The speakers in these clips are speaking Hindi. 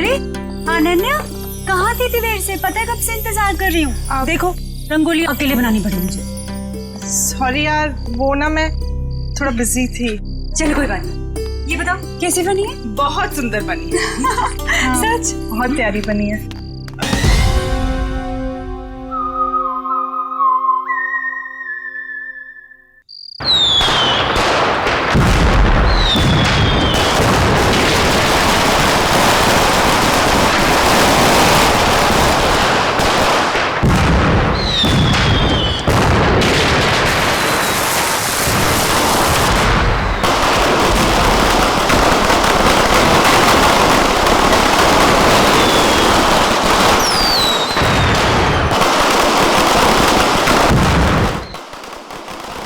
अरे अनन्या, कहाँ थी देर से? पता है कब से इंतजार कर रही हूँ। देखो रंगोली अकेले बनानी पड़ी मुझे। सॉरी यार, वो ना मैं थोड़ा बिजी थी। चलो कोई बात नहीं। ये बताओ कैसी बनी है? बहुत सुंदर बनी है। सच? बहुत प्यारी बनी है।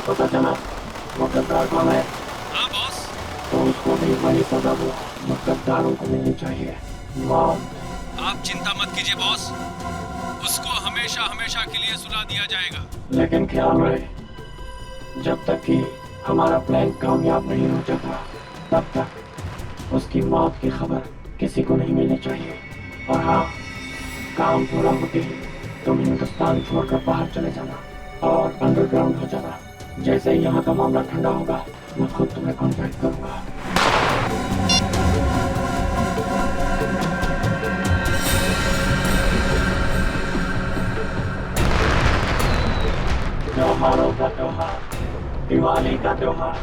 पता चला वो गद्दार कौन है? हाँ बॉस। तो उसको भी वही सजा वो गद्दारों को मिलनी चाहिए, मौत। आप चिंता मत कीजिए बॉस, उसको हमेशा हमेशा के लिए सुला दिया जाएगा। लेकिन ख्याल रहे, जब तक कि हमारा प्लान कामयाब नहीं हो जाता तब तक उसकी मौत की खबर किसी को नहीं मिलनी चाहिए। और हाँ, काम पूरा होते ही तुम हिंदुस्तान छोड़कर बाहर चले जाना और अंडरग्राउंड हो जाना। जैसे ही यहाँ का मामला ठंडा होगा मैं खुद तुम्हें कांटेक्ट करूंगा। त्योहारों का त्योहार, दिवाली का त्योहार।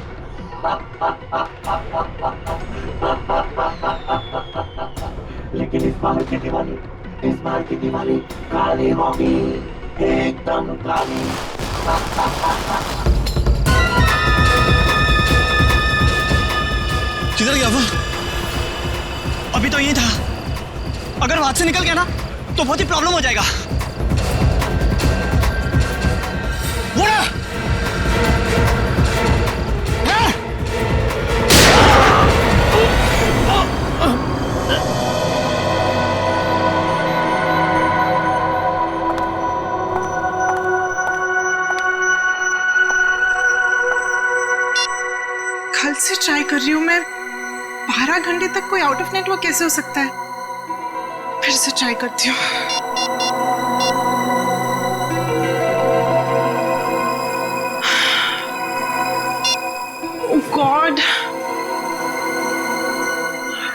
लेकिन इस बार की दिवाली काली होगी, एकदम काली। किधर गया वो? अभी तो यही था। अगर वहां से निकल गया ना तो बहुत ही प्रॉब्लम हो जाएगा। वो ना! कल से ट्राई कर रही हूँ मैं। 12 घंटे तक कोई आउट ऑफ नेटवर्क कैसे हो सकता है? फिर से ट्राई करती हूँ। ओह गॉड,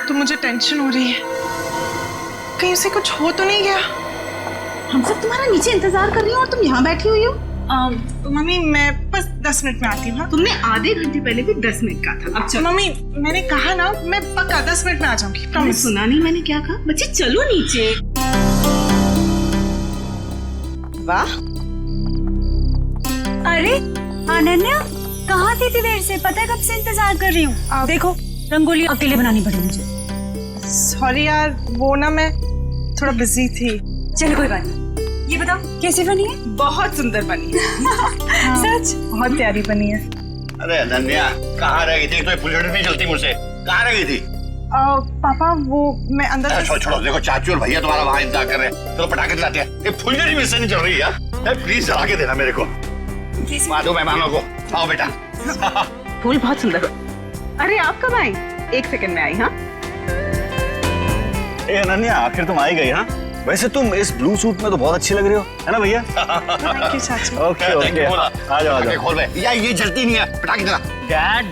तो मुझे टेंशन हो रही है, कहीं उसे कुछ हो तो नहीं गया। हम सब तुम्हारा नीचे इंतजार कर रही हो और तुम यहाँ बैठी हुई हो। मम्मी मैं बस 10 मिनट में आती हूँ। तुमने आधे घंटे पहले भी 10 मिनट कहा था। अब चलो। मम्मी मैंने कहा ना, मैं पक्का 10 मिनट में आ जाऊंगी, तुमने प्रॉमिस। सुना नहीं मैंने क्या कहा? बच्चे चलो नीचे। वाह, अरे अनन्या, कहाँ थी देर से? पता है कब से इंतजार कर रही हूँ। देखो रंगोली अकेले बनानी पड़ी मुझे। सॉरी यार, वो ना मैं थोड़ा बिजी थी। चलो कोई बात नहीं। ये बताओ कैसी बनी है? बहुत सुंदर बनी है। सच? बहुत प्यारी बनी है। अरे अनन्या, कहाँ रह गई थी? तो फुलझड़ी नहीं चलती मुझसे। कहाँ रह गई थी? पापा वो मैं अंदर छोड़ो छोड़ो, देखो चाचू और भैया तुम्हारा वहाँ इंतजार कर रहे हैं। चलो पटाखे दिलाते हैं। ये फुलझड़ी मिस नहीं चल रही है यार, प्लीज जला के देना मेरे को। दो मेहमानों को। आओ बेटा। फूल बहुत सुंदर। अरे आप कब आई? 1 सेकंड में आई। हाँ ए अनन्या, आखिर तुम आई गई। हाँ वैसे तुम इस ब्लू सूट में तो बहुत अच्छी लग रही हो, है ना भैया? थैंक यू चाचू। ओके ओके, आ जाओ आ जाओ। खोल बे। यार ये जलती नहीं है, पटाखे दिला।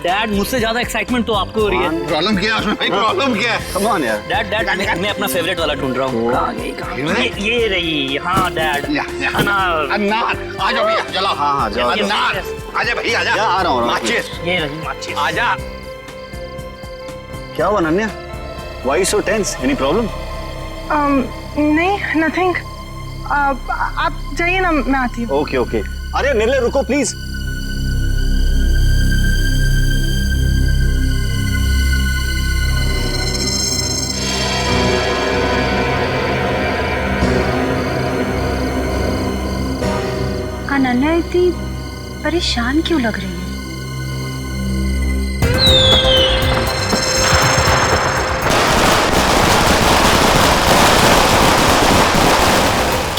डैड मुझसे ज्यादा एक्साइटमेंट तो आपको हो रही है। प्रॉब्लम क्या है उसमें भाई? प्रॉब्लम क्या है? कम ऑन यार। डैड मैं अपना फेवरेट वाला ढूंढ रहा हूँ। ये रही। हाँ डैड, अनार। अनार, आ जाओ भैया, जलाओ। हाँ जाओ। अनार, आजा भैया आजा। आ रहा हूँ। माचिस, ये रही माचिस। आजा। क्या हुआ Ananya? Why so tense? Any problem? नहीं, नथिंग। आप जाइए ना, मैं आती हूँ। Okay okay. अरे निर्ले रुको प्लीज। अनन्या इतनी परेशान क्यों लग रही है?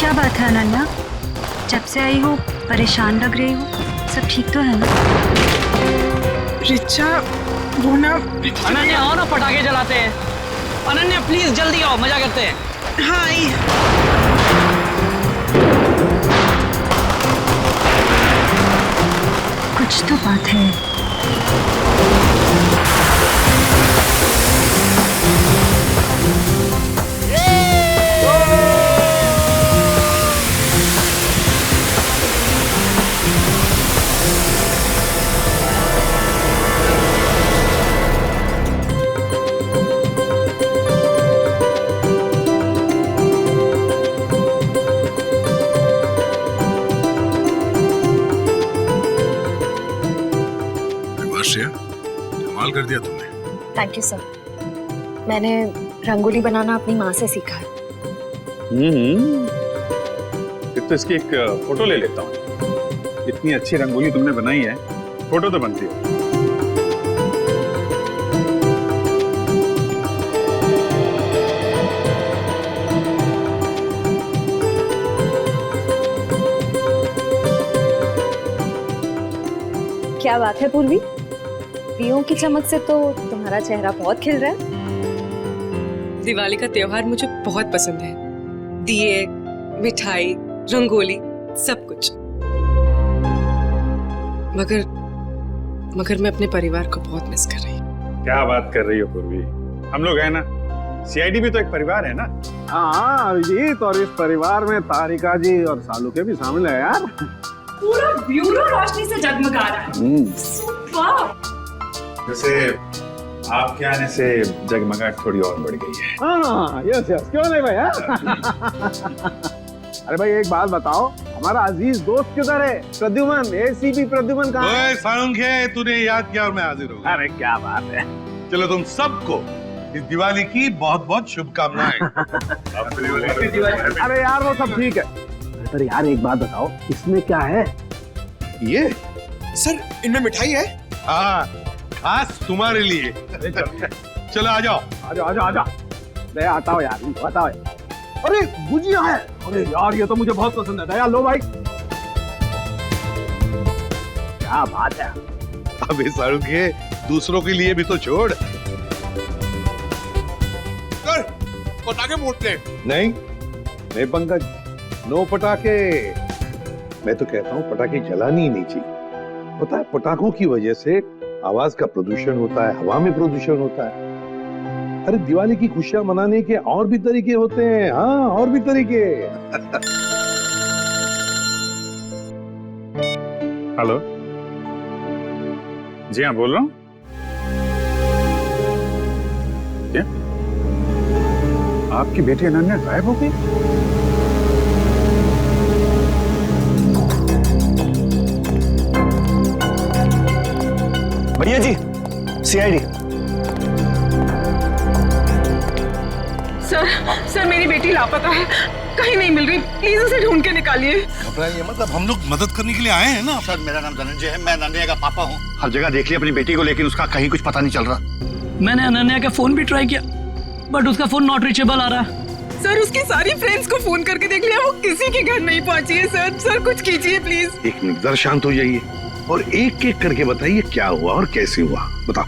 क्या बात है अनन्या, जब से आई हो परेशान लग रही हो। सब ठीक तो है ना? रिचा वो ना। अनन्या आओ ना, पटाखे जलाते हैं। अनन्या प्लीज जल्दी आओ, मजा करते हैं। हाँ आई। कुछ तो बात है। श्रेया, कमाल कर दिया तुमने। Thank you sir. मैंने रंगोली बनाना अपनी माँ से सीखा है। फिर तो इसकी एक फोटो ले लेता हूँ। इतनी अच्छी रंगोली तुमने बनाई है, फोटो तो बनती है। क्या बात है पूर्वी, दियों की चमक से तो तुम्हारा चेहरा बहुत खिल रहा है। दिवाली का त्योहार मुझे बहुत पसंद है। दिए, मिठाई, रंगोली, सब कुछ। मगर मैं अपने परिवार को बहुत मिस कर रही हूँ। क्या बात कर रही हो पूर्वी, हम लोग हैं ना, सीआईडी भी तो एक परिवार है ना। हाँ अभिजीत, और इस परिवार में तारिका जी और सालू के भी शामिल है यार। पूरा ब्यूरो रोशनी से जगमगा रहा है। सुपर। जैसे आपके आने से जगमगाहट थोड़ी और बढ़ गई है। हाँ यस यस, क्यों नहीं भैया। अरे भाई एक बात बताओ, हमारा अजीज दोस्त किधर है? प्रद्युमन, एसीपी प्रद्युमन कहाँ है? सालुंखे, तूने याद किया और मैं हाजिर हूँ। अरे क्या बात है। चलो तुम सबको इस दिवाली की बहुत बहुत शुभकामनाएं। अरे यार वो सब ठीक है, पर यार एक बात बताओ, इसमें क्या है? ये सर इनमें मिठाई है। हाँ, खास तुम्हारे लिए। चलो आ जाओ। आजा आजा आजा, दया हटाओ यार, हटाओ। अरे गुजिया है, अरे यार ये तो मुझे बहुत पसंद है। दया लो भाई। क्या बात है। अब इस सालुंखे, दूसरों के लिए भी तो छोड़। सर पटाखे फूटते नहीं नहीं पंकज, नो पटाखे। मैं तो कहता हूँ पटाखे जलानी ही नहीं चाहिए। पता है पटाखों की वजह से आवाज का प्रदूषण होता है, हवा में प्रदूषण होता है। अरे दिवाली की खुशियां मनाने के और भी तरीके होते हैं। हाँ और भी तरीके। हेलो, जी हाँ बोल रहा हूँ। क्या आपकी बेटी अनन्या गायब हो गई? भैया जी, सीआईडी। सर मेरी बेटी लापता है, कहीं नहीं मिल रही। प्लीज उसे ढूंढ के निकालिए। घबराइए मत, हम लोग मदद करने के लिए आए हैं ना। सर मेरा नाम धनंजय है, मैं अनन्या का पापा हूँ। हर जगह देख लिया अपनी बेटी को, लेकिन उसका कहीं कुछ पता नहीं चल रहा। मैंने अनन्या का फोन भी ट्राई किया, बट उसका फोन नॉट रीचेबल आ रहा है। सर उसकी सारी फ्रेंड्स को फोन करके देख लिया, वो किसी के घर नहीं पहुंची है। सर कुछ कीजिए प्लीज। एक मिनट, जरा शांत हो जाइए और एक एक करके बताइए क्या हुआ और कैसे हुआ। बताओ।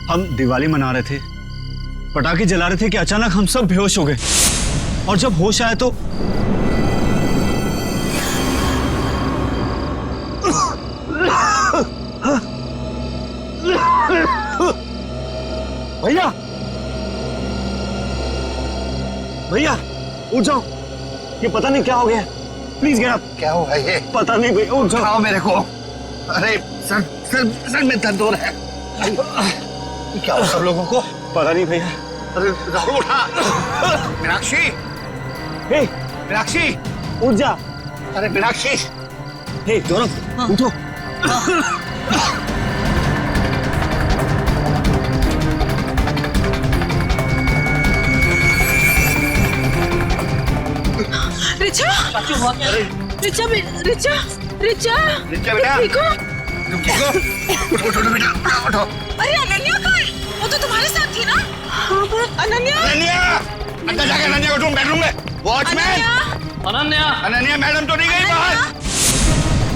हम दिवाली मना रहे थे, पटाखे जला रहे थे कि अचानक हम सब बेहोश हो गए, और जब होश आया तो भैया भैया उठ जाओ, ये पता नहीं क्या हो गया। Please get up. क्या हुआ ये? पता नहीं भैया, उठ जाओ। उठाओ मेरे को। अरे सर में दर्द हो रहा है। क्या हुआ सब लोगों को? पता नहीं भैया। अरे राहुल उठा। मीनाक्षी, हे मीनाक्षी उठ जा। अरे मीनाक्षी। हे गौरव उठो। रिचा, रिचा रिचा रिचा रिचा बेटा, ठीक हो? उठो बेटा, उठो। अरे अनन्या कहाँ है? वो तो तुम्हारे साथ थी ना? हाँ पर अनन्या, अंदर जाके अनन्या को ढूंढ, बेडरूम में। वॉचमैन, अनन्या मैडम तो नहीं गई बाहर?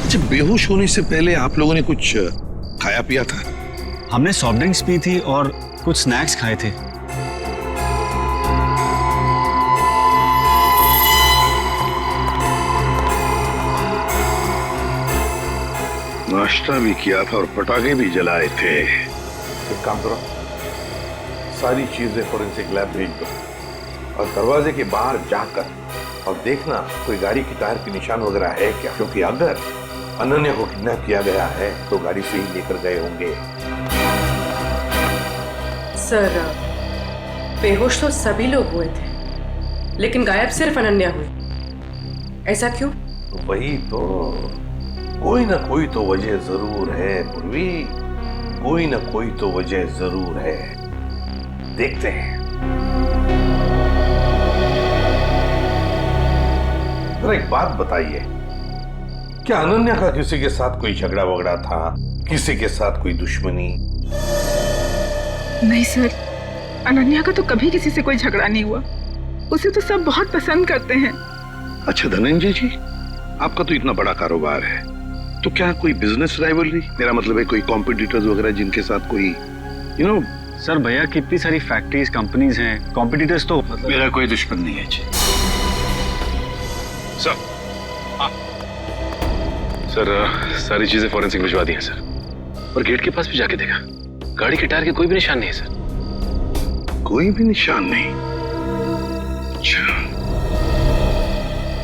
अच्छा, बेहोश होने से पहले आप लोगों ने कुछ खाया पिया था? हमने सॉफ्ट ड्रिंक्स पी थी और कुछ स्नैक्स खाए थे। नाश्ता भी किया था और पटाखे भी जलाए थे। एक काम करो, सारी चीजें फोरेंसिक लैब भेज दो और दरवाजे के बाहर जाकर और देखना कोई गाड़ी की टायर के निशान वगैरह है क्या, क्योंकि अगर अनन्या को किडनैप किया गया है तो गाड़ी से ही लेकर गए होंगे। सर, बेहोश तो सभी लोग हुए थे, लेकिन गायब सिर्फ अनन्या हुई। ऐसा क्यों? वही तो, कोई ना कोई तो वजह जरूर है पूर्वी, कोई ना कोई तो वजह जरूर है। देखते हैं। जरा एक बात बताइए, क्या अनन्या का किसी के साथ कोई झगड़ा वगड़ा था, किसी के साथ कोई दुश्मनी? नहीं सर, अनन्या का तो कभी किसी से कोई झगड़ा नहीं हुआ। उसे तो सब बहुत पसंद करते हैं। अच्छा धनंजय जी, आपका तो इतना बड़ा कारोबार है, तो क्या कोई बिजनेस राइवलरी, मेरा मतलब है कोई कॉम्पिटिटर्स वगैरह जिनके साथ कोई सर भैया कितनी सारी फैक्ट्रीज कंपनीज हैं, कॉम्पिटिटर्स तो मेरा कोई दुश्मन नहीं है जी। सर, सर सारी चीजें फॉरेंसिक भिजवा दी हैं सर, और गेट के पास भी जाके देखा, गाड़ी के टायर के कोई भी निशान नहीं है सर। कोई भी निशान नहीं? अच्छा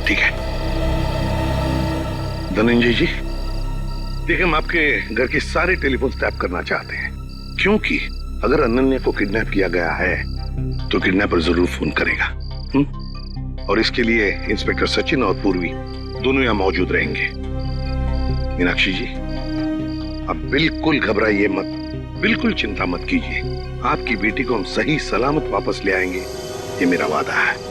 ठीक है धनंजय जी, देखिए हम आपके घर के सारे टेलीफोन टैप करना चाहते हैं, क्योंकि अगर अनन्या को किडनैप किया गया है तो किडनैपर जरूर फोन करेगा। और इसके लिए इंस्पेक्टर सचिन और पूर्वी दोनों यहां मौजूद रहेंगे। मीनाक्षी जी, अब बिल्कुल घबराइए मत, बिल्कुल चिंता मत कीजिए, आपकी बेटी को हम सही सलामत वापस ले आएंगे, ये मेरा वादा है।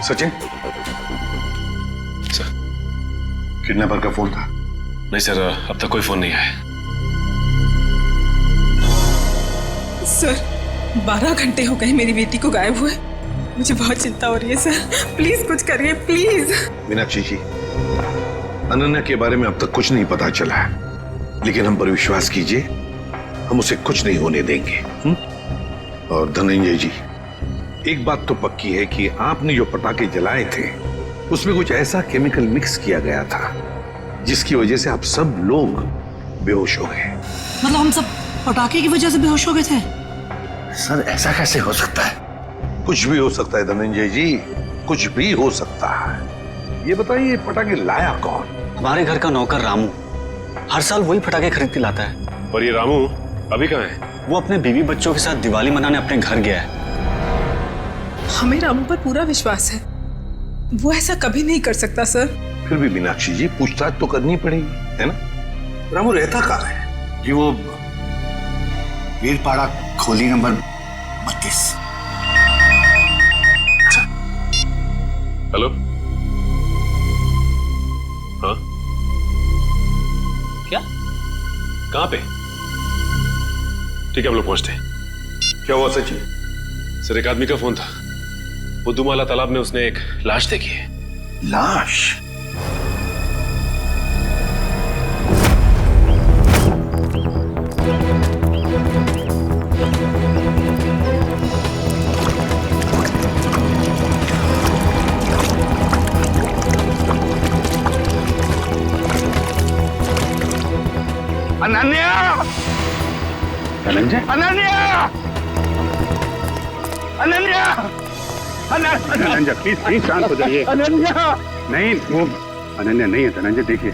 सचिन, सर, किडनैपर का फोन था? नहीं सर, अब तक कोई फोन नहीं आया। सर, 12 घंटे हो गए मेरी बेटी को गायब हुए। मुझे बहुत चिंता हो रही है सर, प्लीज कुछ करिए प्लीज। मीनाक्षी जी, अनन्या के बारे में अब तक कुछ नहीं पता चला है, लेकिन हम पर विश्वास कीजिए, हम उसे कुछ नहीं होने देंगे। और धनंजय जी, एक बात तो पक्की है कि आपने जो पटाखे जलाए थे उसमें कुछ ऐसा केमिकल मिक्स किया गया था जिसकी वजह से आप सब लोग बेहोश हो गए। मतलब हम सब पटाखे की वजह से बेहोश हो गए थे? सर ऐसा कैसे हो सकता है? कुछ भी हो सकता है धनंजय जी, कुछ भी हो सकता है। ये बताइए पटाखे लाया कौन? हमारे घर का नौकर रामू, हर साल वही पटाखे खरीद के लाता है। और ये रामू अभी कहाँ है? वो अपने बीवी बच्चों के साथ दिवाली मनाने अपने घर गया है। हमें रामू पर पूरा विश्वास है, वो ऐसा कभी नहीं कर सकता सर। फिर भी मीनाक्षी जी, पूछताछ तो करनी पड़ेगी, है ना? रामू रहता कहाँ है? जी वो वीरपाड़ा खोली नंबर 32। हेलो, हाँ क्या? कहाँ पे? ठीक है, हम लोग पहुंचते हैं। क्या हुआ सचिन? सर, एक आदमी का फोन था, बुद्धूमाला तालाब में उसने एक लाश देखी है। लाश? अनन्या! धनंजय? अनन्या! अनन्या! धनंजय प्लीज शांत हो जाइए। अनन्या! नहीं, वो अनन्या नहीं है धनंजय। देखिए,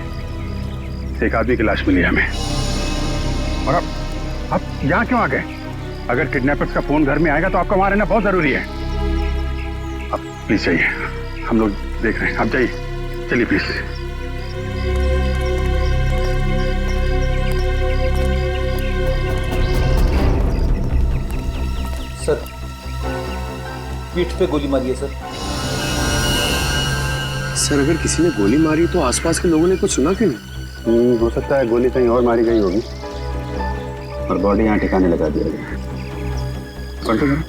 एक आदमी की लाश मिली है हमें, और अब यहाँ क्यों आ गए? अगर किडनैपर्स का फोन घर में आएगा तो आपका वहां रहना बहुत जरूरी है। अब प्लीज जाइए, हम लोग देख रहे हैं, आप जाइए, चलिए प्लीज। सर, पीठ पे गोली मारी है सर। सर, अगर किसी ने गोली मारी तो आसपास के लोगों ने कुछ सुना क्यों नहीं? हो सकता है गोली कहीं और मारी गई होगी और बॉडी यहाँ ठिकाने लगा दिया गया। पलटो जरा।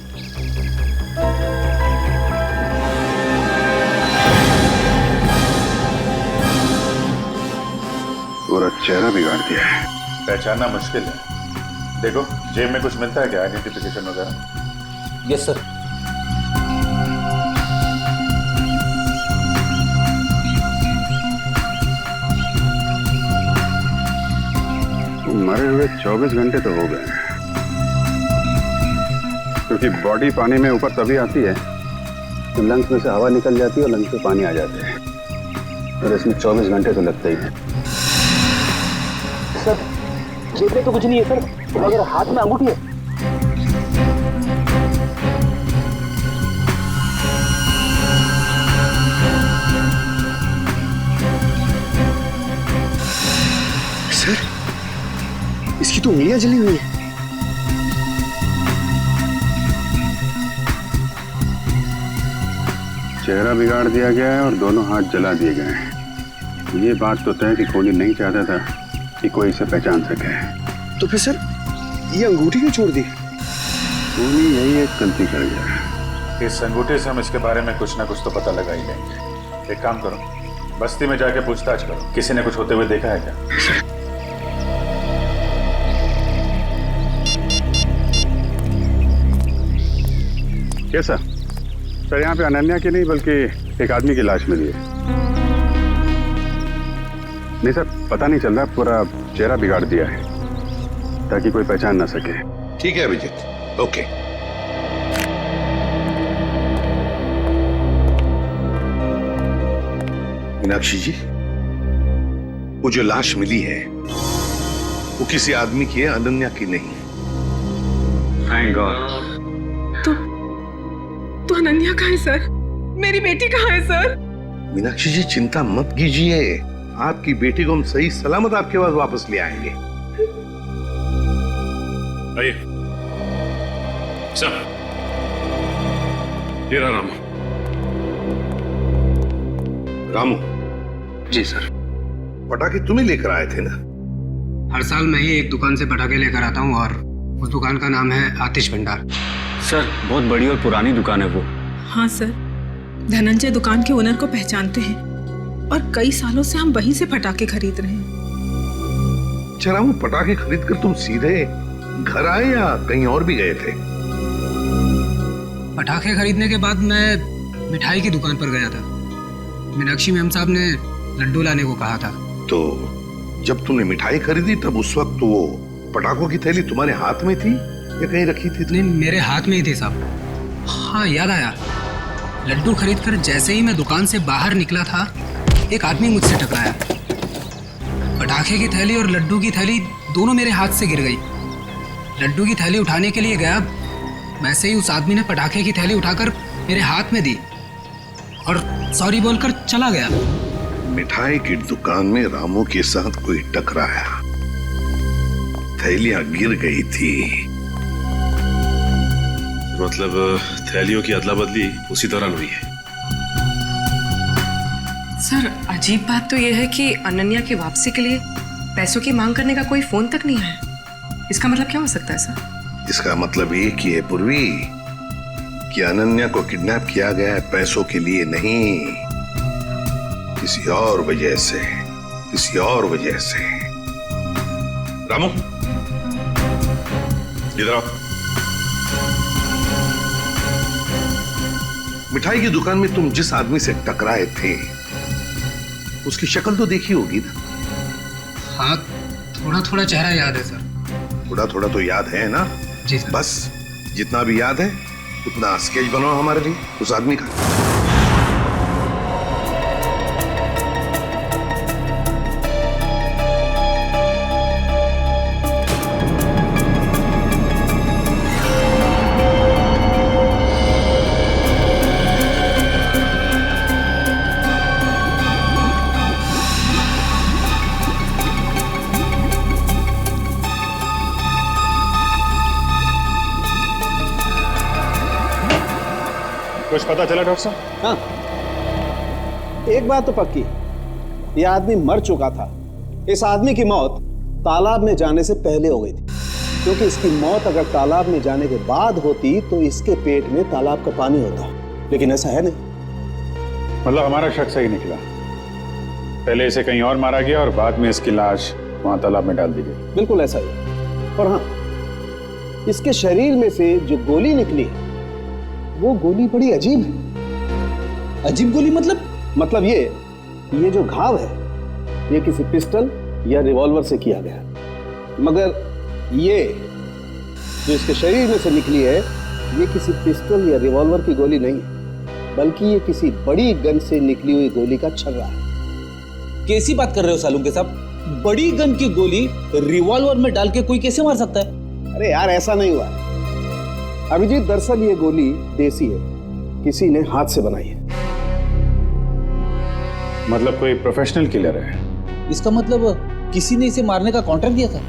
पूरा चेहरा बिगाड़ दिया है। पहचानना मुश्किल है। देखो जेब में कुछ मिलता है क्या, आइडेंटिफिकेशन वगैरह? Yes sir. मरे हुए 24 घंटे तो हो गए हैं, क्योंकि बॉडी पानी में ऊपर तभी आती है तो लंग्स में से हवा निकल जाती है और लंग्स में पानी आ जाते हैं, और इसमें 24 घंटे तो लगते ही हैं। सर जेब में तो कुछ नहीं है सर, मगर हाथ में अंगूठी है। सर इसकी तो उंगलियां जली हुई है। चेहरा बिगाड़ दिया गया है और दोनों हाथ जला दिए गए हैं। ये बात तो तय कि कोहली नहीं चाहता था कि कोई इसे पहचान सके। तो फिर सर ये अंगूठी क्यों छोड़ दी? कोहली यही एक गलती कर गया। इस अंगूठे से हम इसके बारे में कुछ ना कुछ तो पता लगा ही लेंगे। एक काम करो, बस्ती में जाके पूछताछ करो, किसी ने कुछ होते हुए देखा है क्या? कैसा सर? यहाँ पे अनन्या की नहीं बल्कि एक आदमी की लाश मिली है। नहीं सर, पता नहीं चल रहा, पूरा चेहरा बिगाड़ दिया है ताकि कोई पहचान ना सके। ठीक है अभिजीत, ओके। मीनाक्षी जी, वो जो लाश मिली है वो किसी आदमी की है, अनन्या की नहीं। Thank God. तो अनन्या कहाँ है सर? मेरी बेटी कहाँ है सर? मीनाक्षी जी चिंता मत कीजिए, आपकी बेटी को हम सही सलामत आपके पास वापस ले आएंगे। आइए सर, ये रहा रामू। रामू जी सर। पटाखे तुम्हें लेकर आए थे ना? हर साल मैं ही एक दुकान से पटाखे लेकर आता हूँ और उस दुकान का नाम है आतिश भंडार। सर बहुत बड़ी और पुरानी दुकान है वो। हाँ सर, धनंजय दुकान के ओनर को पहचानते हैं और कई सालों से हम वहीं से पटाखे खरीद रहे हैं। अच्छा रामू, पटाखे खरीद कर तुम सीधे घर आए या कहीं और भी गए थे? पटाखे खरीदने के बाद मैं मिठाई की दुकान पर गया था। मीनाक्षी मैम साहब ने लड्डू लाने को कहा था। तो जब तुमने मिठाई खरीदी तब उस वक्त वो पटाखों की थैली तुम्हारे हाथ में थी या कहीं रखी थी? नहीं, मेरे हाथ में ही थी साहब। हाँ याद आया, लड्डू खरीदकर जैसे ही मैं दुकान से बाहर निकला था एक आदमी मुझसे टकराया। पटाखे की थैली और लड्डू की थैली दोनों मेरे हाथ से गिर गई। लड्डू की थैली उठाने के लिए गया, वैसे ही उस आदमी ने पटाखे की थैली उठाकर मेरे हाथ में दी और सॉरी बोलकर चला गया। मिठाई की दुकान में रामू के साथ कोई टकराया, थैलियां गिर गई थी। मतलब थैलियों की अदला बदली उसी दौरान हुई है। सर अजीब बात तो यह है कि अनन्या की वापसी के लिए पैसों की मांग करने का कोई फोन तक नहीं आया। इसका मतलब क्या हो सकता है सर? इसका मतलब ये कि है पूर्वी कि अनन्या को किडनैप किया गया है पैसों के लिए नहीं, किसी और वजह से, किसी और वजह से। रामू इधर आओ। मिठाई की दुकान में तुम जिस आदमी से टकराए थे उसकी शक्ल तो देखी होगी ना? हाँ, थोड़ा थोड़ा चेहरा याद है सर। थोड़ा थोड़ा तो याद है ना? जी सर। बस जितना भी याद है उतना स्केच बनाओ हमारे लिए उस आदमी का। कुछ पता चला डॉक्टर साहब? हाँ, एक बात तो पक्की, ये आदमी मर चुका था इस आदमी की मौत तालाब में जाने से पहले हो गई थी, क्योंकि इसकी मौत अगर तालाब में जाने के बाद होती तो इसके पेट में तालाब का पानी होता, लेकिन ऐसा है नहीं। मतलब हमारा शक सही निकला, पहले इसे कहीं और मारा गया और बाद में इसकी लाश वहां तालाब में डाल दी गई। बिल्कुल ऐसा ही। और हाँ, इसके शरीर में से जो गोली निकली वो गोली बड़ी अजीब है। अजीब गोली मतलब? मतलब ये जो घाव है ये किसी पिस्टल या रिवॉल्वर से किया गया, मगर ये जो इसके शरीर में से निकली है ये किसी पिस्टल या रिवॉल्वर की गोली नहीं है, बल्कि ये किसी बड़ी गन से निकली हुई गोली का छर्रा है। कैसी बात कर रहे हो सालुंके साहब? बड़ी गन की गोली रिवॉल्वर में डाल के कोई कैसे मार सकता है? अरे यार ऐसा नहीं हुआ अभिजीत, दरअसल ये गोली देसी है, किसी ने हाथ से बनाई है। मतलब कोई प्रोफेशनल किलर है? इसका मतलब किसी ने इसे मारने का कॉन्ट्रैक्ट दिया था,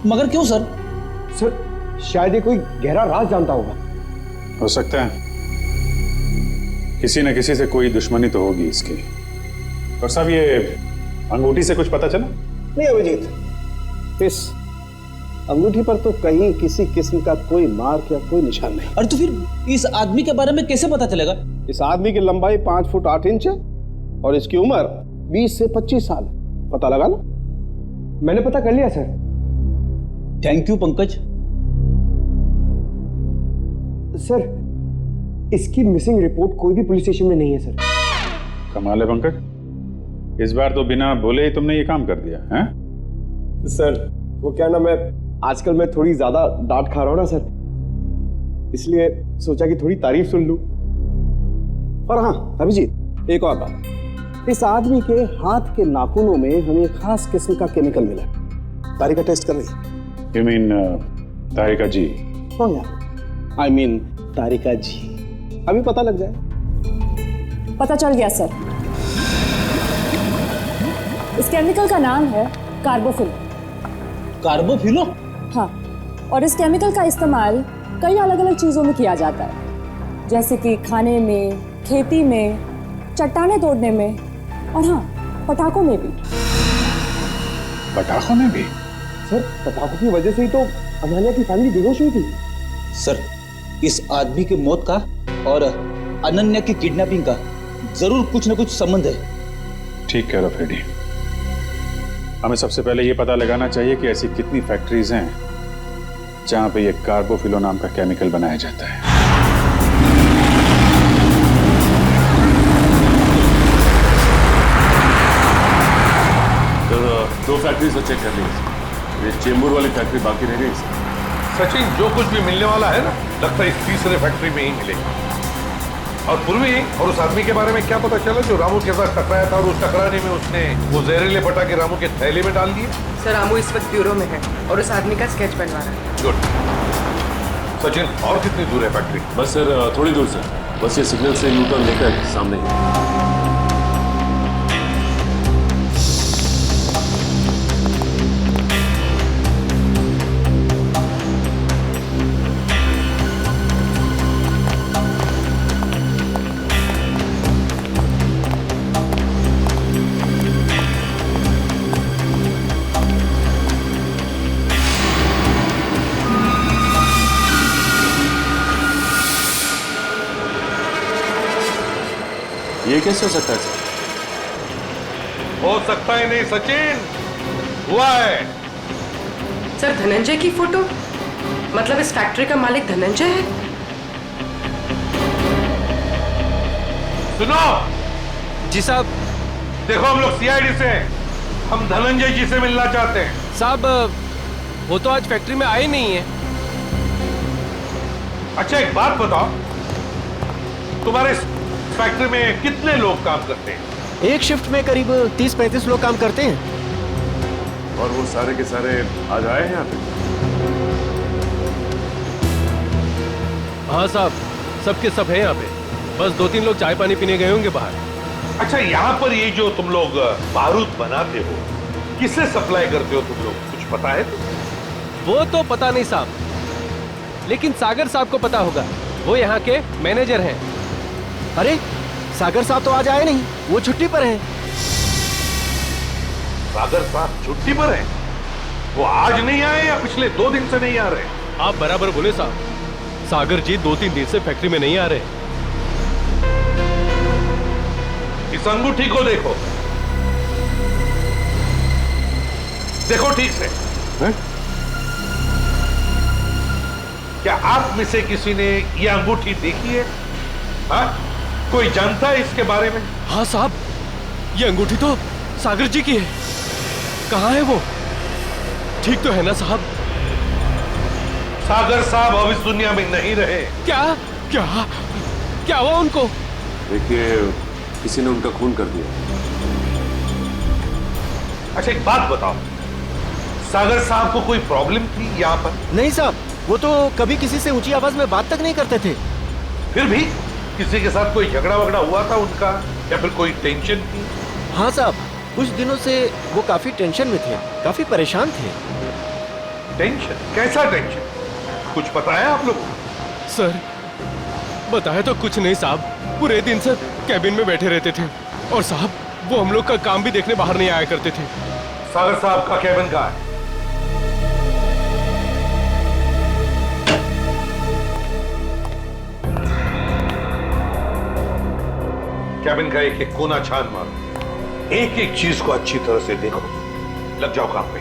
मगर क्यों सर? सर शायद ये कोई गहरा राज जानता होगा। हो सकता है, किसी न किसी से कोई दुश्मनी तो होगी इसकी। और साहब ये अंगूठी से कुछ पता चला? नहीं अभिजीत, इस अंगूठी पर तो कहीं किसी किस्म का कोई मार्क या कोई निशान नहीं। और तो फिर इस आदमी के बारे में कैसे पता चलेगा? इस आदमी की लंबाई 5 फुट 8 इंच है और इसकी उम्र 20 से 25 साल। पता लगा ना? मैंने पता कर लिया sir. Thank you Pankaj. Sir इसकी मिसिंग रिपोर्ट कोई भी पुलिस स्टेशन में नहीं है सर। कमाल है पंकज, इस बार तो बिना बोले ही तुमने ये काम कर दिया है? सर वो क्या ना, मैं आजकल मैं थोड़ी ज्यादा डांट खा रहा हूं ना सर, इसलिए सोचा कि थोड़ी तारीफ सुन लूं। और हाँ अभिजीत, एक और बात, इस आदमी के हाथ के नाखूनों में हमें खास किस्म का केमिकल मिला। तारिका टेस्ट कर रही। You mean तारिका जी? हाँ यार, I mean तारिका जी। अभी पता लग जाए। पता चल गया सर। इस केमिकल का नाम है कार्बोफिल। कार्बोफिलो? हाँ, और इस केमिकल का इस्तेमाल कई अलग अलग चीज़ों में किया जाता है, जैसे कि खाने में, खेती में, चट्टानें तोड़ने में, और हाँ पटाखों में भी। पटाखों में भी? सर पटाखों की वजह से ही तो अनन्या की फैमिली बेहोश हुई थी। सर इस आदमी की मौत का और अनन्या की किडनैपिंग का जरूर कुछ न कुछ संबंध है। ठीक कह रहे हो फ्रेडी। हमें सबसे पहले ये पता लगाना चाहिए कि ऐसी कितनी फैक्ट्रीज हैं जहां पे ये कार्बोफिलो नाम का केमिकल बनाया जाता है। तो 2 फैक्ट्रीज चेक कर ली, ये चेंबूर वाली फैक्ट्री बाकी रह गई। सचिन, जो कुछ भी मिलने वाला है ना, लगता है इस तीसरे फैक्ट्री में ही मिलेगा। और पूर्वी और उस आदमी के बारे में क्या पता चला जो रामू के साथ टकराया था और उस टकराने में उसने वो जहरीले पटाखे रामू के थैले में डाल दिए? सर रामू इस वक्त ब्यूरो में है और उस आदमी का स्केच बनवा रहा है। गुड। सचिन, और कितनी दूर है फैक्ट्री? बस सर थोड़ी दूर से, बस ये सिग्नल से यू टर्न लेकर सामने ही। ये कैसे हो सकता है सर? हो सकता है नहीं सचिन, हुआ है। सर धनंजय की फोटो, मतलब इस फैक्ट्री का मालिक धनंजय है? सुनो जी साहब। देखो हम लोग सीआईडी से हैं, हम धनंजय जी से मिलना चाहते हैं। साहब वो तो आज फैक्ट्री में आए नहीं है। अच्छा एक बात बताओ, तुम्हारे फैक्ट्री में कितने लोग काम करते हैं? एक शिफ्ट में करीब 30-35 लोग काम करते हैं। और वो सारे के सारे आज आए हैं यहाँ पे? हाँ साहब, सबके सब हैं यहाँ पे, बस 2-3 लोग चाय पानी पीने गए होंगे बाहर। अच्छा यहाँ पर ये जो तुम लोग बारूद बनाते हो, किससे सप्लाई करते हो तुम लोग, कुछ पता है? वो तो पता नहीं साहब, लेकिन सागर साहब को पता होगा, वो यहाँ के मैनेजर हैं। अरे सागर साहब तो आज आए नहीं, वो छुट्टी पर हैं। सागर साहब छुट्टी पर है? वो आज नहीं आए या पिछले 2 दिन से नहीं आ रहे? आप बराबर बोले साहब, सागर जी 2-3 दिन से फैक्ट्री में नहीं आ रहे। इस अंगूठी को देखो, देखो ठीक से। है? क्या आप में से किसी ने ये अंगूठी देखी है? हाँ? कोई जानता है इसके बारे में? हाँ साहब, ये अंगूठी तो सागर जी की है। कहाँ है वो? ठीक तो है ना साहब? सागर साहब अब इस दुनिया में नहीं रहे। क्या क्या क्या हुआ उनको? देखिए, किसी ने उनका खून कर दिया। अच्छा एक बात बताओ, सागर साहब को कोई प्रॉब्लम थी यहाँ पर? नहीं साहब, वो तो कभी किसी से ऊंची आवाज में बात तक नहीं करते थे। फिर भी किसी के साथ कोई झगड़ा वगड़ा हुआ था उनका, या फिर कोई टेंशन थी? हाँ साहब, कुछ दिनों से वो काफी टेंशन में थे, काफी परेशान थे। टेंशन? कैसा टेंशन? कुछ पता है आप लोग? सर बताया तो कुछ नहीं साहब, पूरे दिन से कैबिन में बैठे रहते थे और साहब वो हम लोग का काम भी देखने बाहर नहीं आया करते थे। सागर साहब का कैबिन कहाँ है? कैबिन का एक एक कोना छान मारो, एक एक चीज को अच्छी तरह से देखो, लग जाओ काम पे।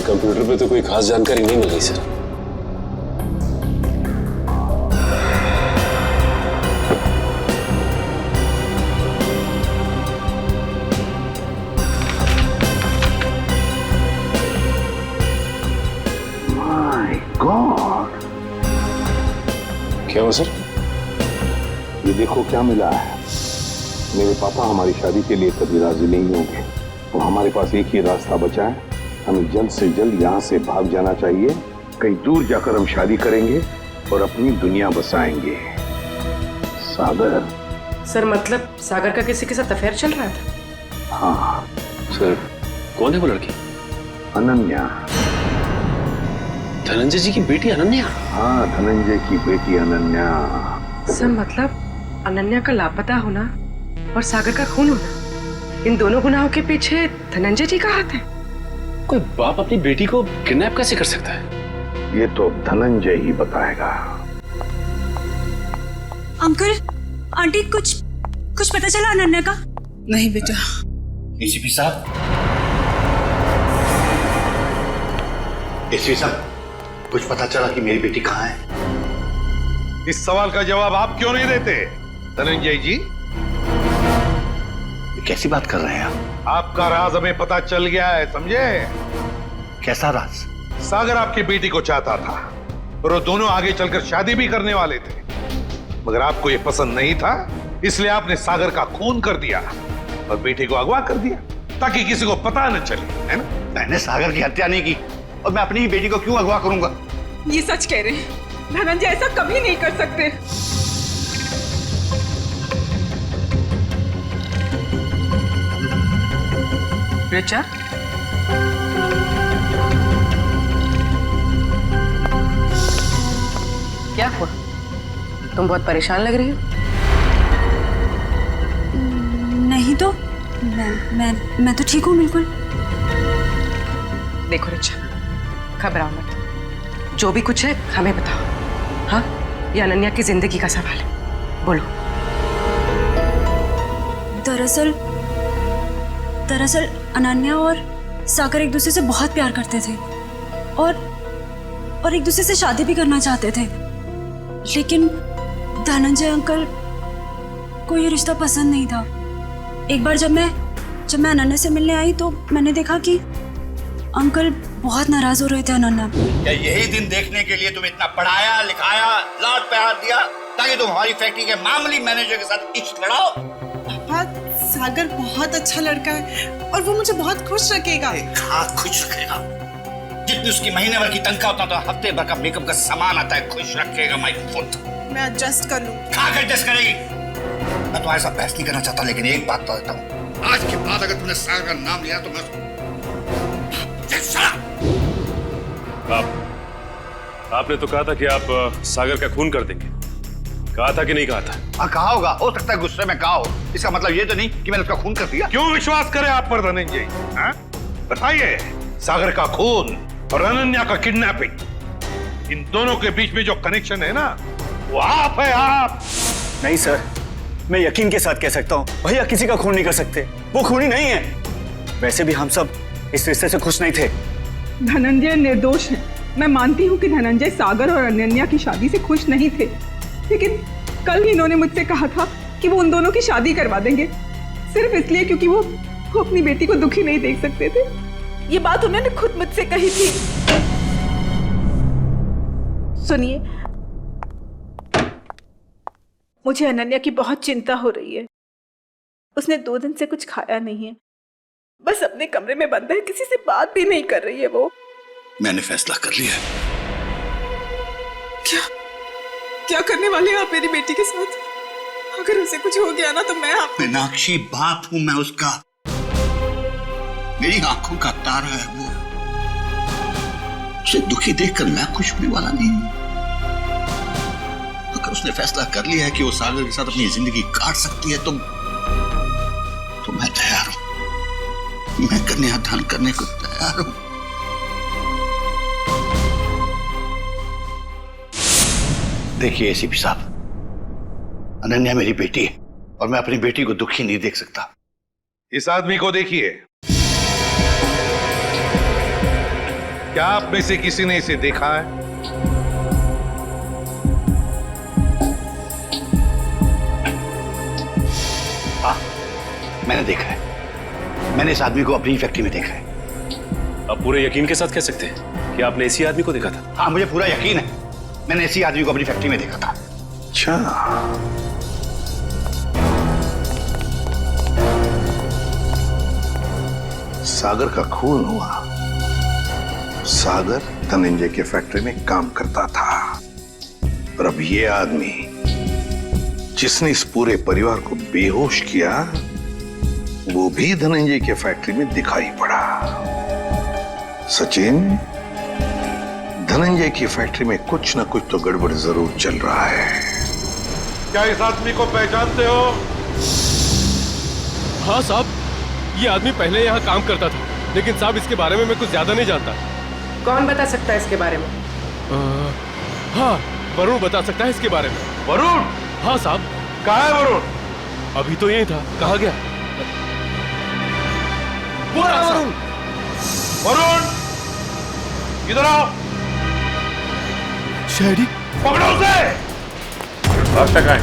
कंप्यूटर पे तो कोई खास जानकारी नहीं मिली सर। गॉड, क्या हुआ सर? ये देखो क्या मिला है। मेरे पापा हमारी शादी के लिए कभी राजी नहीं होंगे, तो हमारे पास एक ही रास्ता बचा है, हमें जल्द से जल्द यहाँ से भाग जाना चाहिए। कहीं दूर जाकर हम शादी करेंगे और अपनी दुनिया बसाएंगे। सागर। सर मतलब सागर का किसी के साथ अफेयर चल रहा था? हाँ सर। कौन है वो लड़की? अनन्या। धनंजय जी की बेटी अनन्या? हाँ, धनंजय की बेटी अनन्या। सर मतलब अनन्या का लापता होना और सागर का खून होना, इन दोनों गुनाहों के पीछे धनंजय जी का हाथ है? कोई बाप अपनी बेटी को किडनैप कैसे कर सकता है? ये तो धनंजय ही बताएगा। अंकल, आंटी, कुछ पता चला अनन्या का? नहीं बेटा। एसीपी साहब, एसीपी साहब, कुछ पता चला कि मेरी बेटी कहाँ है? इस सवाल का जवाब आप क्यों नहीं देते धनंजय जी? कैसी बात कर रहे हैं आप? आपका राज हमें पता चल गया है, समझे? कैसा राज? सागर आपकी बेटी को चाहता था और वो दोनों आगे चलकर शादी भी करने वाले थे, मगर आपको ये पसंद नहीं था, इसलिए आपने सागर का खून कर दिया और बेटी को अगवा कर दिया ताकि किसी को पता न चले, है ना? मैंने सागर की हत्या नहीं की और मैं अपनी ही बेटी को क्यों अगवा करूंगा? ये सच कह रहे हैं, धनंजय ऐसा कभी नहीं कर सकते। रिचा, क्या हुआ? तुम बहुत परेशान लग रही हो। नहीं तो मैं तो ठीक हूँ बिल्कुल। देखो रिचा, घबराओ मत, जो भी कुछ है हमें बताओ। हाँ, ये अनन्या की जिंदगी का सवाल है, बोलो। दरअसल अनन्या और सागर एक दूसरे से बहुत प्यार करते थे और एक दूसरे से शादी भी करना चाहते थे, लेकिन धनंजय अंकल को ये रिश्ता पसंद नहीं था। एक बार जब मैं अनन्या से मिलने आई तो मैंने देखा कि अंकल बहुत नाराज हो रहे थे अनन्या। क्या यही दिन देखने के लिए तुम इतना पढ़ाया लिखाया, लाड प्यार दिया ताकि तुम हमारी फैक्ट्री के मामूली मैनेजर के साथ इश्क लड़ाओ? पापा, सागर बहुत अच्छा लड़का है और वो मुझे बहुत खुश रखेगा। हाँ, खुश रखेगा। जितनी उसकी महीने भर की तनख्वाह होता तो हफ्ते भर का मेकअप का सामान आता है, खुश रखेगा। My foot. मैं एडजस्ट कर लूं। कहाँ एडजस्ट करेगी? मैं तुम्हारे साथ बहस नहीं करना चाहता, लेकिन एक बात बता देता हूँ, आज के बाद अगर तुमने सागर का नाम लिया तो मैं आपने तो कहा था कि आप सागर का खून कर देंगे, कहा था कि नहीं कहा था? हाँ कहा होगा, हो सकता है गुस्से में कहा हो, इसका मतलब ये तो नहीं कि मैंने उसका खून कर दिया। क्यों विश्वास करें आप पर धनंजय? बताइए, सागर का खून और अनन्या का किडनैपिंग, इन दोनों के बीच में जो कनेक्शन है ना, वो आप है, आप। नहीं सर, मैं यकीन के साथ कह सकता हूँ, भैया किसी का खून नहीं कर सकते, वो खूनी नहीं है। वैसे भी हम सब इस रिश्ते से खुश नहीं थे। धनंजय निर्दोष है। मैं मानती हूँ कि धनंजय सागर और अनन्या की शादी से खुश नहीं थे, लेकिन कल ही इन्होंने मुझसे कहा था कि वो उन दोनों की शादी करवा देंगे, सिर्फ इसलिए क्योंकि वो अपनी बेटी को दुखी नहीं देख सकते थे। ये बात उन्होंने खुद मुझसे कही थी। सुनिए, मुझे अनन्या की बहुत चिंता हो रही है। उसने 2 दिन से कुछ खाया नहीं है, बस अपने कमरे में बंद है, किसी से बात भी नहीं कर रही है वो। मैंने फैसला कर लिया है। क्या करने वाले हैं आप मेरी बेटी के साथ? अगर उसे कुछ हो गया ना तो मैं आप मीनाक्षी, बाप हूं मैं उसका, मेरी आंखों का तारा है वो। उसे दुखी देखकर मैं खुश होने वाला नहीं हूं। अगर उसने फैसला कर लिया है कि वो सागर के साथ अपनी जिंदगी काट सकती है तो मैं तैयार हूं। मैं कन्यादान करने को तैयार हूं। देखिए एसीपी साहब, अनन्या मेरी बेटी है और मैं अपनी बेटी को दुखी नहीं देख सकता। इस आदमी को देखिए, क्या आप में से किसी ने इसे देखा है? हाँ, मैंने देखा है। मैंने इस आदमी को अपनी फैक्ट्री में देखा है। आप पूरे यकीन के साथ कह सकते हैं कि आपने इसी आदमी को देखा था? हाँ, मुझे पूरा यकीन है, मैंने इसी आदमी को अपनी फैक्ट्री में देखा था। अच्छा, सागर का खून हुआ। सागर धनंजय के फैक्ट्री में काम करता था और अब ये आदमी जिसने इस पूरे परिवार को बेहोश किया, वो भी धनंजय के फैक्ट्री में दिखाई पड़ा। सचिन, धनंजय की फैक्ट्री में कुछ ना कुछ तो गड़बड़ जरूर चल रहा है। क्या इस आदमी को पहचानते हो? हाँ साहब, ये आदमी पहले यहाँ काम करता था, लेकिन साहब इसके बारे में मैं कुछ ज्यादा नहीं जानता। कौन बता सकता है इसके बारे में? हाँ, वरुण बता सकता है इसके बारे में। वरुण? हाँ साहब। कहाँ है वरुण? अभी तो यही था, कहाँ गया? वरुण, वरुण, इधर आओ। शहरी, पकड़ो उसे। अब तक आए।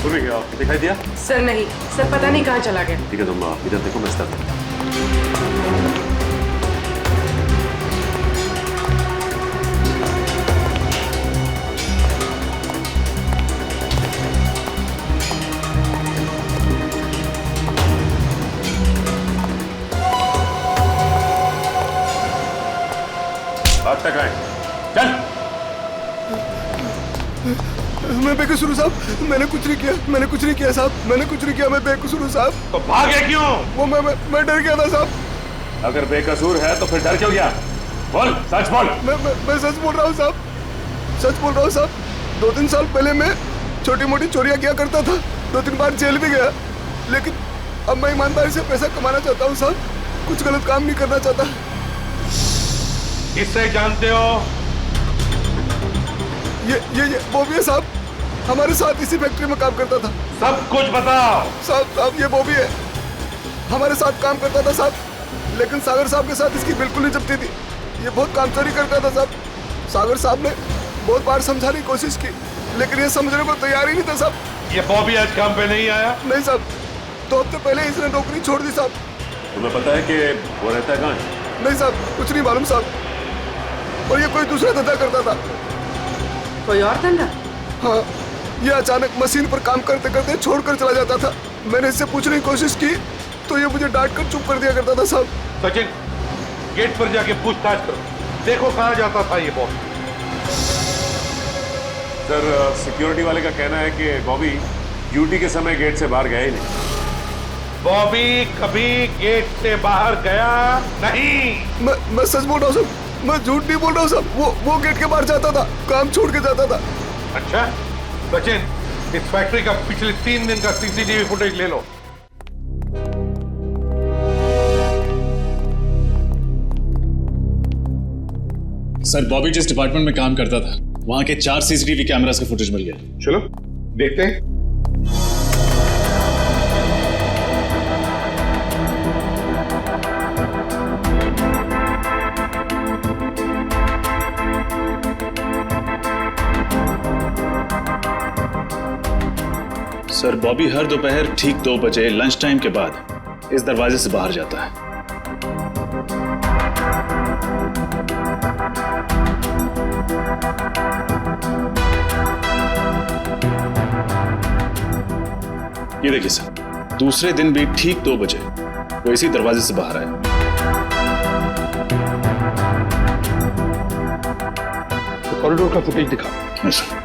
तुम्हें क्या दिखाई दिया? सर नहीं, सर पता नहीं कहाँ चला गया। ठीक है, तुम इधर देखो, मैं स्टार्ट करता हूं। अब तक आए, चल। मैं बेकसूर हूँ साहब, मैंने कुछ नहीं किया, मैंने कुछ नहीं किया साहब, मैंने कुछ नहीं किया, मैं बेकसूर हूँ साहब। तो भागे क्यों? वो मैं डर गया था साहब। अगर बेकसूर है तो फिर डर क्यों गया? बोल, सच बोल। मैं सच बोल रहा हूँ साहब, सच बोल रहा हूँ साहब। 2-3 साल पहले मैं छोटी मोटी चोरियां किया करता था, 2-3 बार जेल भी गया, लेकिन अब मैं ईमानदारी से पैसा कमाना चाहता हूँ साहब, कुछ गलत काम नहीं करना चाहता। किससे जानते हो? ये वो भी है साहब, हमारे साथ इसी फैक्ट्री में काम करता था। सब कुछ बताओ। साहब ये वो भी है, हमारे साथ काम करता था साहब, लेकिन सागर साहब के साथ इसकी बिल्कुल नहीं जमती थी। ये बहुत काम चोरी करता था साहब। सागर साहब ने बहुत बार समझाने की कोशिश की, लेकिन ये समझने को तैयार ही नहीं था साहब। ये बॉबी आज काम पे नहीं आया? नहीं साहब, 2 हफ्ते पहले इसने नौकरी छोड़ दी साहब। तुम्हें पता है कि वो रहता है कहाँ है? नहीं साहब, कुछ नहीं मालूम साहब, और ये कोई दूसरा धंधा करता था। कोई और धंधा? हाँ, ये अचानक मशीन पर काम करते करते छोड़कर चला जाता था। मैंने इससे पूछने की कोशिश की तो ये मुझे डांट कर चुप कर दिया करता था साहब। सचिन, गेट पर जाके पूछताछ करो, देखो कहाँ जाता था ये बॉबी। सर सिक्योरिटी वाले का कहना है कि बॉबी ड्यूटी के समय गेट से बाहर गया ही नहीं। बॉबी कभी गेट से बाहर गया नहीं। मैं सच बोल रहा हूँ साहब, मैं झूठ नहीं बोल रहा हूँ साहब। वो गेट के बाहर जाता था, काम छोड़ के जाता था। अच्छा सचिन, इस फैक्ट्री का पिछले 3 दिन का सीसीटीवी फुटेज ले लो। सर बॉबी जिस डिपार्टमेंट में काम करता था वहां के 4 सीसीटीवी कैमरास का फुटेज मिल गया। चलो देखते हैं। सर बॉबी हर दोपहर ठीक 2 बजे लंच टाइम के बाद इस दरवाजे से बाहर जाता है। ये देखिए सर, दूसरे दिन भी ठीक 2 बजे वो इसी दरवाजे से बाहर आया। तो कॉरिडोर का फुटेज दिखा। हाँ सर।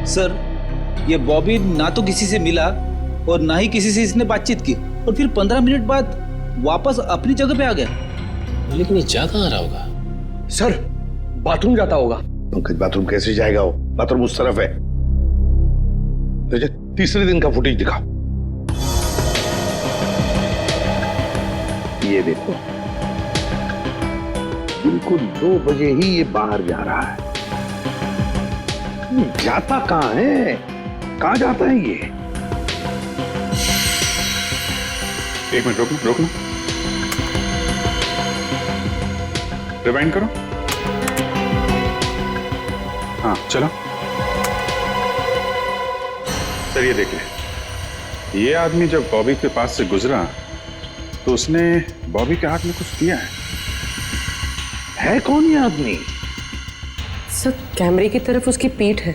सर ये बॉबी ना तो किसी से मिला और ना ही किसी से इसने बातचीत की और फिर 15 मिनट बाद वापस अपनी जगह पे आ गया। लेकिन ये जा कहाँ रहा होगा? सर बाथरूम जाता होगा। पंकज बाथरूम कैसे जाएगा वो? बाथरूम उस तरफ है। तो तीसरे दिन का फुटेज दिखा। ये देखो, बिल्कुल 2 बजे ही ये बाहर जा रहा है। जाता कहाँ है? कहाँ जाता है ये? एक मिनट रोक लो। रिवाइंड करो। हाँ चलो। सर ये देखिए, ये आदमी जब बॉबी के पास से गुजरा तो उसने बॉबी के हाथ में कुछ दिया है कौन ये आदमी? सर कैमरे की तरफ उसकी पीठ है,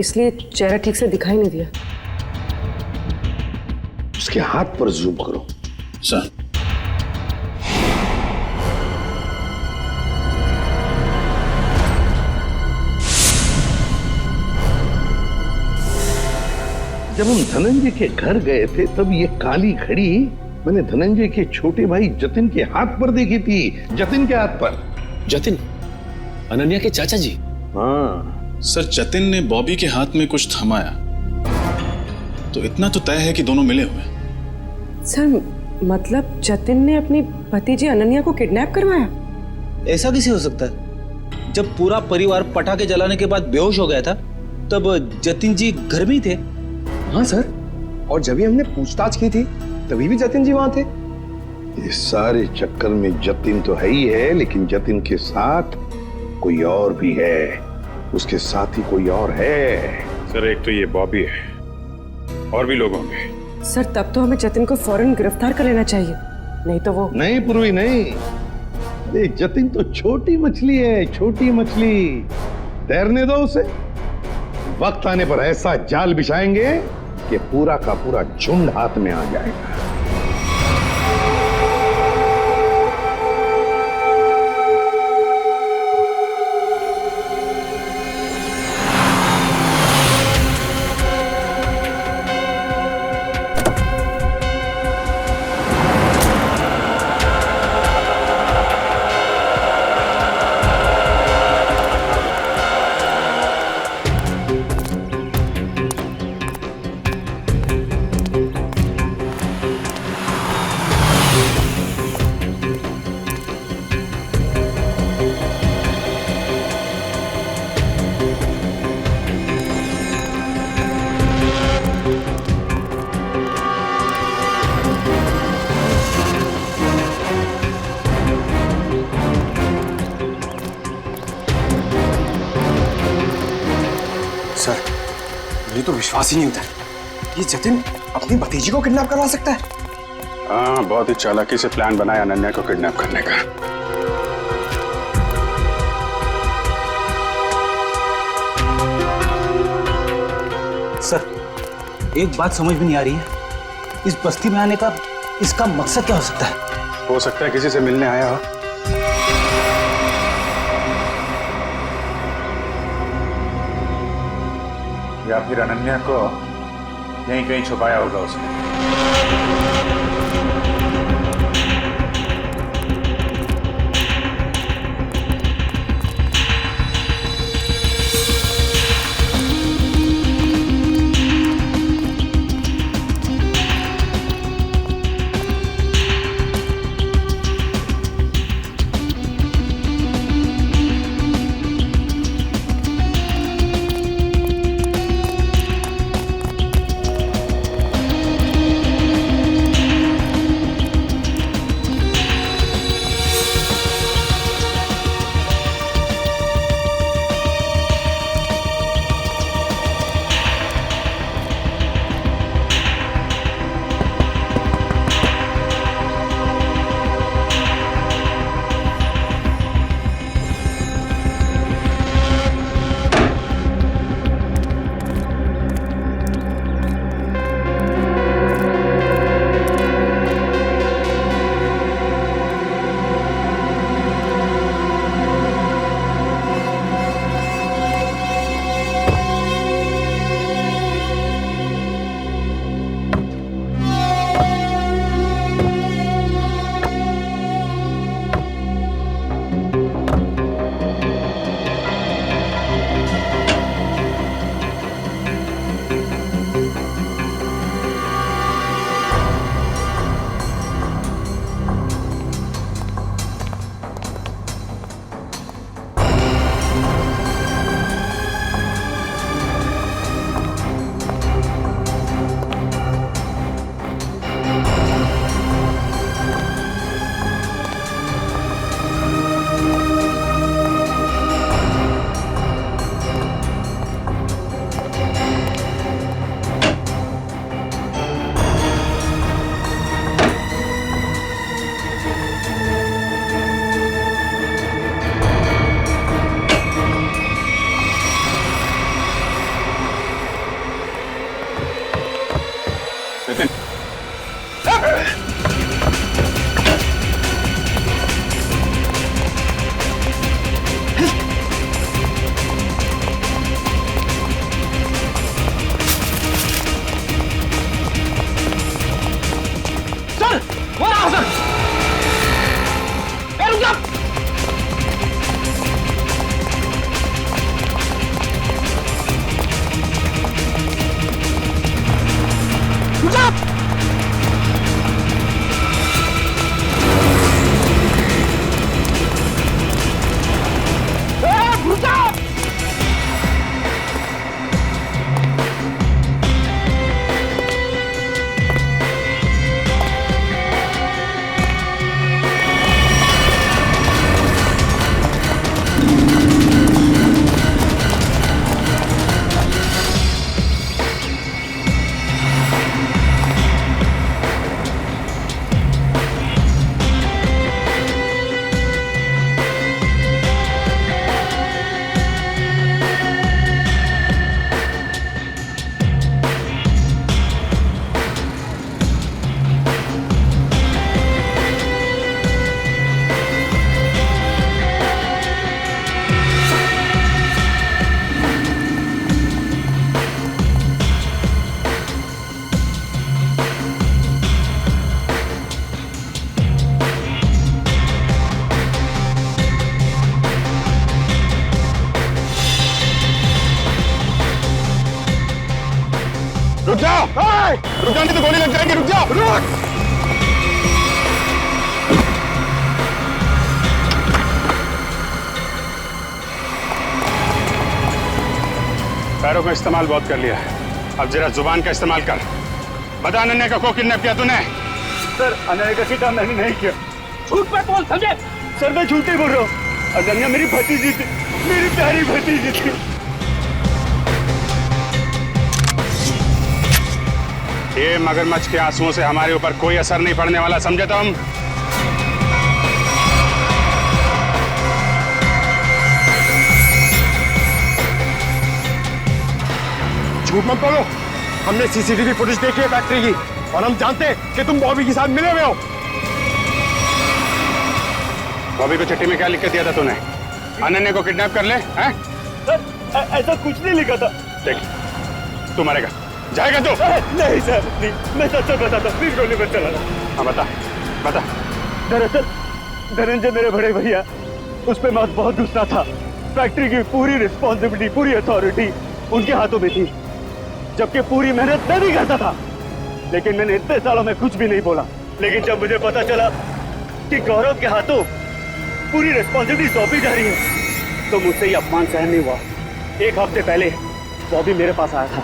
इसलिए चेहरा ठीक से दिखाई नहीं दिया। उसके हाथ पर जूम करो। सर जब हम धनंजय के घर गए थे तब ये काली घड़ी मैंने धनंजय के छोटे भाई जतिन के हाथ पर देखी थी। जतिन के हाथ पर। जतिन अनन्या के चाचा जी? हाँ सर, जतिन ने बॉबी के हाथ में कुछ थमाया तो इतना तो तय है कि दोनों मिले हुए। सर मतलब जतिन ने अपनी भतीजी अनन्या को किडनैप करवाया? ऐसा कैसे हो सकता है? जब पूरा परिवार पटाखे जलाने के बाद बेहोश हो गया था तब जतिन जी घर में ही थे। हाँ सर, और जब भी हमने पूछताछ की थी तभी भी जतिन जी वहां थे। इस सारे चक्कर में जतिन तो है ही है, लेकिन जतिन के साथ कोई और भी है। उसके साथ ही कोई और है। सर एक तो ये बॉबी है, और भी लोग होंगे। सर तब तो हमें जतिन को फौरन गिरफ्तार कर लेना चाहिए, नहीं तो वो। नहीं पूर्वी नहीं, अरे जतिन तो छोटी मछली है, छोटी मछली। तैरने दो उसे। वक्त आने पर ऐसा जाल बिछाएंगे कि पूरा का पूरा झुंड हाथ में आ जाएगा। मुझे तो विश्वास ही नहीं होता ये जतिन अपनी भतीजी को किडनैप करवा सकता है। हाँ, बहुत ही चालाकी से प्लान बनाया अनन्या को किडनैप करने का। सर, एक बात समझ में नहीं आ रही है, इस बस्ती में आने का इसका मकसद क्या हो सकता है? हो सकता है किसी से मिलने आया हो। या फिर अनन्या को यहीं कहीं छुपाया होगा उसने। रुक जाओ, रुक जाओ नहीं तो गोली लग जाएगी। रुक जाओ, रुक। पैरों का इस्तेमाल बहुत कर लिया है, अब जरा जुबान का इस्तेमाल कर। बता अनन्या का को किडनैप किया तूने? सर, अनन्या का किडनैप मैंने नहीं किया। झूठ मत बोल, समझे? सर, मैं झूठ नहीं बोल रहा हूँ। अनन्या मेरी भतीजी थी, मेरी प्यारी भतीजी थी। ये मगरमच्छ के आंसुओं से हमारे ऊपर कोई असर नहीं पड़ने वाला, समझे तुम? झूठ मत बोलो, हमने सीसीटीवी फुटेज देखी है फैक्ट्री की और हम जानते हैं कि तुम बॉबी के साथ मिले हुए हो। बॉबी को चिट्ठी में क्या लिख के दिया था तूने? अनन्या को किडनैप कर ले, हैं? सर ऐसा कुछ नहीं लिखा था। देख, तू मरेगा, जाएगा तू? नहीं सर, नहीं, मैं सच बताता, प्लीज गोली मत चलाना। हाँ बता, बता। दरअसल धनंजय मेरे बड़े भैया, उस पर मैं बहुत गुस्सा था। फैक्ट्री की पूरी रिस्पॉन्सिबिलिटी, पूरी अथॉरिटी उनके हाथों में थी, जबकि पूरी मेहनत मैं भी करता था। लेकिन मैंने इतने सालों में कुछ भी नहीं बोला। लेकिन जब मुझे पता चला कि गौरव के हाथों पूरी रिस्पॉन्सिबिलिटी सौंपी जा रही है, तो मुझसे ये अपमान सहन नहीं हुआ। एक हफ्ते पहले बॉबी मेरे पास आया था।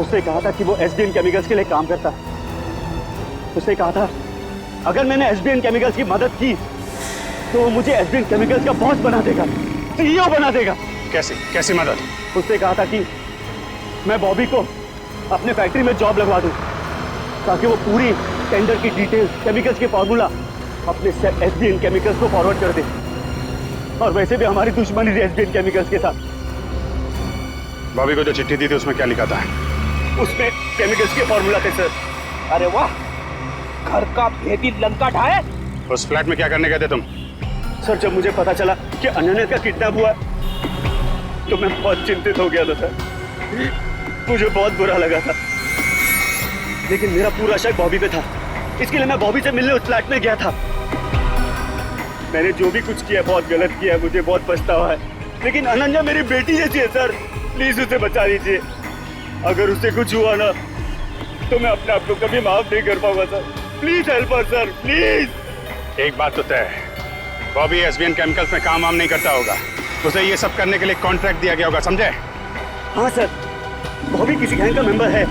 उसने कहा था कि वो एसबीएन केमिकल्स के लिए काम करता है। उसने कहा था अगर मैंने एसबीएन केमिकल्स की मदद की तो वो मुझे एसबीएन केमिकल्स का बॉस बना देगा, सीईओ बना देगा। कैसी मदद? उसने कहा था कि मैं बॉबी को अपने फैक्ट्री में जॉब लगवा दूं, ताकि वो पूरी टेंडर की डिटेल्स, केमिकल्स के फॉर्मूला अपने एसबीएन केमिकल्स को फॉरवर्ड कर दे। और वैसे भी हमारी दुश्मनी थी एसबीएन केमिकल्स के साथ। बॉबी को जो चिट्ठी दी थी उसमें क्या लिखा था? उसमें केमिकल्स के फॉर्मूला थे सर। अरे वाह, घर का भेदी लंका ढाए। उस फ्लैट में क्या करने गए थे तुम? सर जब मुझे पता चला कि अनन्या का किडनैप हुआ तो मैं बहुत चिंतित हो गया था सर। मुझे बहुत बुरा लगा था, लेकिन मेरा पूरा शक बॉबी पे था। इसके लिए मैं बॉबी से मिलने उस फ्लैट में गया था। मैंने जो भी कुछ किया बहुत गलत किया है, मुझे बहुत पछतावा है। लेकिन अनन्या मेरी बेटी जैसी है सर, प्लीज उसे बचा लीजिए। अगर उससे कुछ हुआ ना तो मैं अपने आप को कभी माफ नहीं कर पाऊंगा sir. Please help us sir, please. एक बात तो तय है, बॉबी एसबीएन केमिकल्स में काम वाम नहीं करता होगा। उसे ये सब करने के लिए कॉन्ट्रैक्ट दिया गया होगा, समझे? हाँ सर, बॉबी किसी गैंग का मेंबर है।